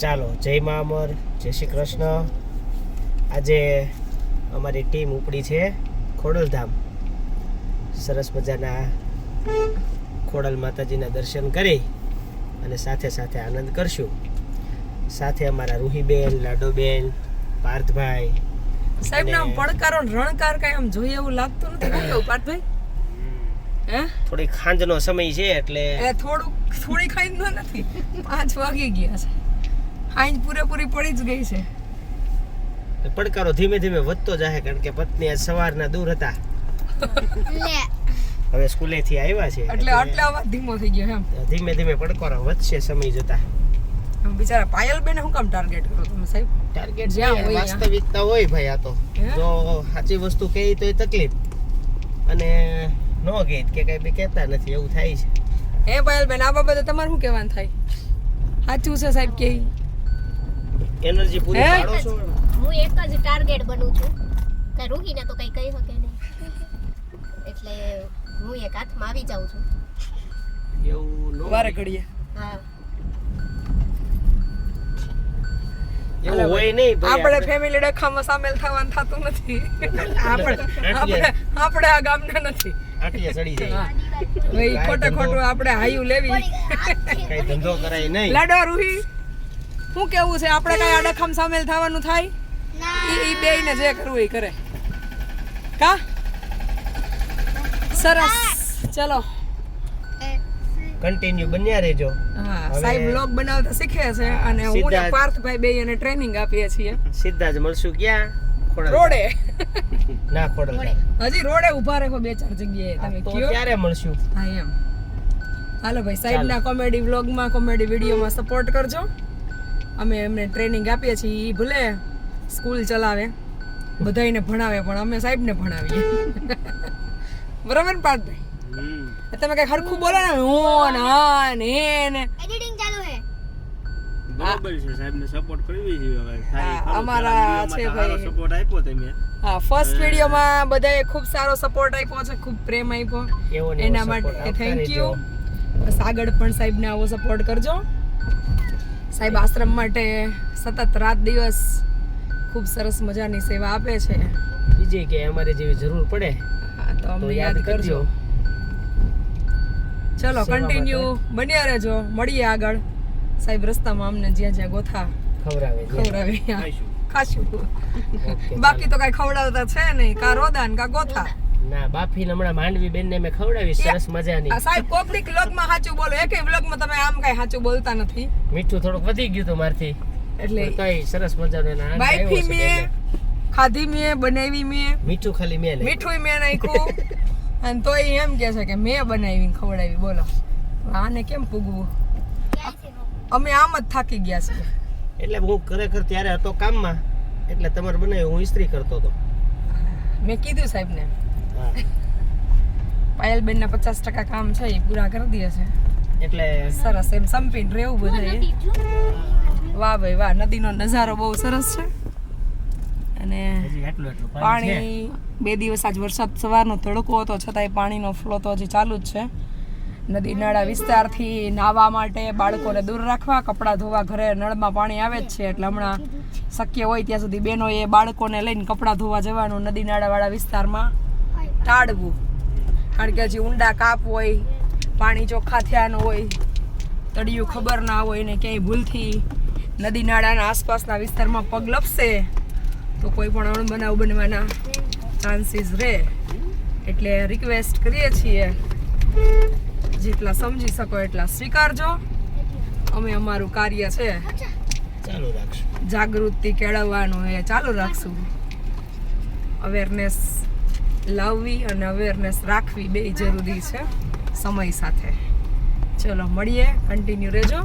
ચાલો, જય મા અમર, જય શ્રી કૃષ્ણ. આજે અમારી ટીમ ઉપડી છે ખોડલધામ. સરસ મજાના ખોડલ માતાજીના દર્શન કરી અને સાથે સાથે આનંદ કરશું. સાથે અમારા રૂહીબેન, લાડોબેન, પાર્થભાઈ. સાહેબ ના પડકારો રણકાર કઈ આમ જોઈએ એવું લાગતું નથી. કેવું પાર્થભાઈ? હે થોડી ખાંજનો સમય છે એટલે થોડી ખાંજ નથી. 5 વાગી ગયા છે. ખાંજ પૂરેપૂરી પડી જ ગઈ છે. પડકારો ધીમે ધીમે વધતો જાય કારણ કે પત્ની આજ સવારના દૂર હતા. હવે સ્કૂલેથી આવ્યા છે એટલે આટલા અવાજ ધીમો થઈ ગયો એમ. ધીમે ધીમે પડકારો વધશે સમય જતા. બિચારા પાયલબેન શું કામ ટાર્ગેટ કરો તમે સાહેબ? ટાર્ગેટ જ્યાં હોય વાસ્તવિકતા હોય ભાઈ. આ તો જો સાચી વસ્તુ કહે તો એ તકલીફ અને નો કહે કે કઈ બી કહેતા નથી એવું થાય છે. હે પાયલબેન, આ બાબતે તમારે શું કહેવાનું થાય? સાચું છે સાહેબ કે એનર્જી પૂરી પાડો છો? હું એક જ ટાર્ગેટ બનું છું કે રૂહીને તો કઈ કહી શકે નહીં, એટલે હું એક હાથમાં આવી જાઉં છું. એવું નો વારે ઘડીએ. હા, એવું હોય નહીં ભાઈ. આપણે ફેમિલી ડખામાં સામેલ થવાનું થતું નથી. આપણે આ ગામના નથી. આટિયા ચડી જાય. ભાઈ ખોટું આપણે હાયું લેવી. કઈ ધંધો કરાય નહીં. લાડો રૂહી શું કેવું છે? આપણે કઈ આ ડખામાં સામેલ થવાનું થાય? ઈ બેયને જે કરવું એ કરે. કા સરસ. ચલો કન્ટિન્યુ બન્યા રહેજો. હા, સાહેબ વ્લોગ બનાવતા શીખે છે અને હું ને પાર્થભાઈ બે એને ટ્રેનિંગ આપીએ છીએ. સીધા જ મળશું ક્યાં? ખોડલ રોડે. ના ખોડલ. હજી રોડે ઊભા રહો 2-4 જગ્યાએ. તમે તો કયો ત્યારે મળશું. હા એમ. હાલો ભાઈ, સાહેબના કોમેડી વ્લોગમાં, કોમેડી વિડીયોમાં સપોર્ટ કરજો. અમે એમને ટ્રેનિંગ આપીએ છીએ. ઈ ભલે સ્કૂલ ચલાવે, બધાયને ભણાવે, પણ અમે સાહેબને ભણાવીએ. બરાબર ને પાર્થભાઈ? તમે કઈ હરખું બોલો ને. હું હા ને ને એડિટિંગ ચાલુ છે. બરાબર છે, સાહેબને સપોર્ટ કરવી જોઈએ. હા, અમારા છે ભાઈ. સપોર્ટ આપ્યો તમે. હા, ફર્સ્ટ વિડીયોમાં બધાએ ખૂબ સારો સપોર્ટ આપ્યો છે, ખૂબ પ્રેમ આપ્યો. એવો ને એવો એના support માટે આપતા થેન્ક રહેજો. યુ. બસ આગળ પણ સાહેબને આવો સપોર્ટ કરજો. સાહેબ આશ્રમ માટે સતત રાત દિવસ ખૂબ સરસ મજાની સેવા આપે છે. બીજી કે અમારે જેવી જરૂર પડે હા, તો અમને યાદ કરજો. ચલો કન્ટિન્યુ બન્યા રહેજો. મળીએ આગળ. સાહેબ રસ્તામાં અમને જ્યાં જ્યાં ગોથા ખવડાવે છે. ખવડાવે ખાશું. ઓકે, બાકી તો કઈ ખવડાવતા છે નહીં. કા રોદાન કા ગોથા. ના બાફી હમણાં માંડવી બેન ને મેં ખવડાવી સરસ મજાની. આ સાહેબ કોકની વ્લોગમાં સાચું બોલો. એકેય વ્લોગમાં તમે આમ કઈ સાચું બોલતા નથી. મીઠું થોડુંક વધી ગયું હતું મારથી. એટલે તોય સરસ મજાનો એનો આનંદ આવ્યો બાઈફી છે મેં બેનને. ખાધી મેં બનાવી મેં મીઠું ખાલી મેં નહીં. મીઠું મેં નાખ્યું અને તોય એમ કે છે કે મેં બનાવીને ખવડાવી. બોલો આને કેમ પૂગવું? અમે આમ જ થાકી ગયા છીએ. એટલે હું ખરેખર ત્યારે હતો કામમાં એટલે તમારે બનાવ્યું હું ઇસ્ત્રી કરતો હતો. મેં કીધું સાહેબને હા, પાયલબેનના 50% કામ છે એ પૂરા કરી દે છે. એટલે સરસ એમ સંપીને રહેવું બધે. વાહ ભાઈ વાહ, નદીનો નજારો બહુ સરસ છે. અને હજી એટલું પાણી છે. પાણી 2 દિવસ આજ વરસાદ સવારનો તડકો હતો છતાંય પાણીનો ફ્લો તો હજી ચાલુ જ છે. નદી નાળા વિસ્તારથી નાહવા માટે બાળકોને દૂર રાખવા, કપડાં ધોવા ઘરે નળમાં પાણી આવે જ છે એટલે હમણાં શક્ય હોય ત્યાં સુધી બહેનોએ બાળકોને લઈને કપડાં ધોવા જવાનું નદી નાળાવાળા વિસ્તારમાં ટાળવું. કારણ કે હજી ઊંડા કાપ હોય, પાણી ચોખ્ખા થયા ન હોય, તળિયું ખબર ના હોય ને ક્યાંય ભૂલથી નદી નાળાના આસપાસના વિસ્તારમાં પગ લપસે તો કોઈ પણ અણબનાવ બનવાના ચાન્સીસ રહે. એટલે રિક્વેસ્ટ કરીએ છીએ જેટલા સમજી શકો એટલા સ્વીકારજો. અમે અમારું કાર્ય છે ચાલુ રાખશું. જાગૃતિ કેળવવાનું એ ચાલુ રાખશું. અવેરનેસ લાવવી અને અવેરનેસ રાખવી બે જરૂરી છે સમય સાથે. ચલો મળીએ, કન્ટિન્યુ રહેજો.